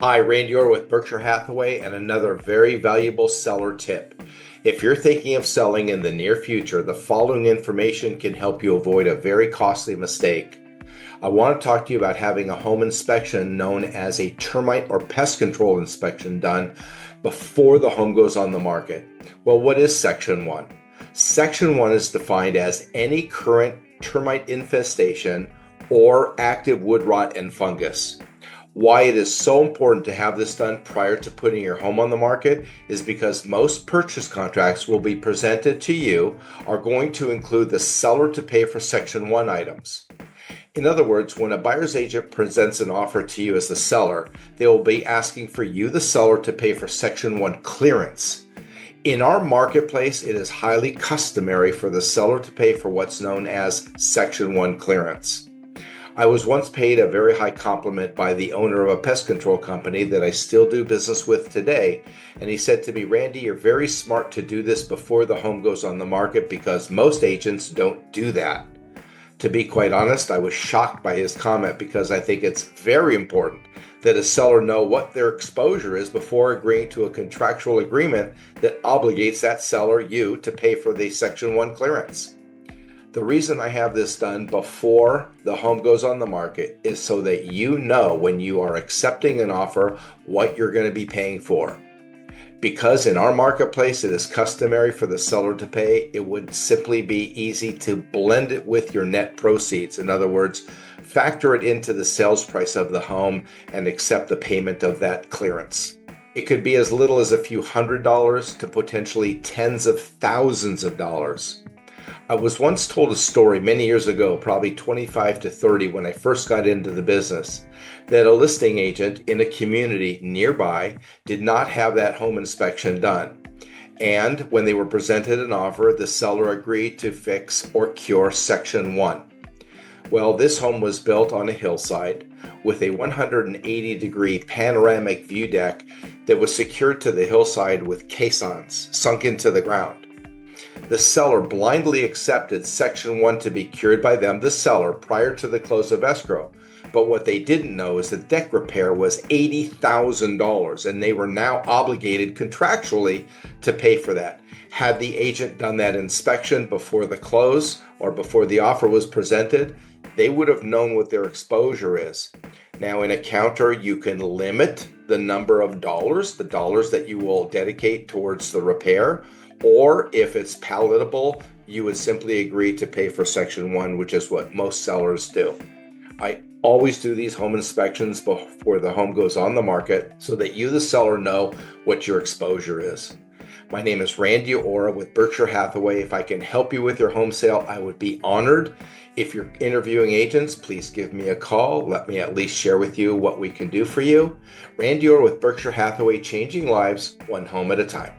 Hi, Randy Orr with Berkshire Hathaway, and another very valuable seller tip. If you're thinking of selling in the near future, the following information can help you avoid a very costly mistake. I want to talk to you about having a home inspection known as a termite or pest control inspection done before the home goes on the market. Well, what is Section 1? Section 1 is defined as any current termite infestation or active wood rot and fungus. Why it is so important to have this done prior to putting your home on the market is because most purchase contracts will be presented to you are going to include the seller to pay for Section 1 items. In other words, when a buyer's agent presents an offer to you as the seller, they will be asking for you, the seller, to pay for Section 1 clearance. In our marketplace, it is highly customary for the seller to pay for what's known as Section 1 clearance. I was once paid a very high compliment by the owner of a pest control company that I still do business with today. And he said to me, "Randy, you're very smart to do this before the home goes on the market because most agents don't do that." To be quite honest, I was shocked by his comment because I think it's very important that a seller know what their exposure is before agreeing to a contractual agreement that obligates that seller, you, to pay for the Section 1 clearance. The reason I have this done before the home goes on the market is so that you know when you are accepting an offer what you're going to be paying for. Because in our marketplace it is customary for the seller to pay, it would simply be easy to blend it with your net proceeds. In other words, factor it into the sales price of the home and accept the payment of that clearance. It could be as little as a few $100s to potentially tens of thousands of dollars. I was once told a story many years ago, probably 25 to 30, when I first got into the business, that a listing agent in a community nearby did not have that home inspection done. And when they were presented an offer, the seller agreed to fix or cure Section 1. Well, this home was built on a hillside with a 180-degree panoramic view deck that was secured to the hillside with caissons sunk into the ground. The seller blindly accepted Section 1 to be cured by them, the seller, prior to the close of escrow. But what they didn't know is the deck repair was $80,000, and they were now obligated contractually to pay for that. Had the agent done that inspection before the close or before the offer was presented, they would have known what their exposure is. Now, in a counter, you can limit the number of dollars, the dollars that you will dedicate towards the repair. Or if it's palatable, you would simply agree to pay for Section 1, which is what most sellers do. I always do these home inspections before the home goes on the market so that you, the seller, know what your exposure is. My name is Randy Orr with Berkshire Hathaway. If I can help you with your home sale, I would be honored. If you're interviewing agents, please give me a call. Let me at least share with you what we can do for you. Randy Orr with Berkshire Hathaway, changing lives one home at a time.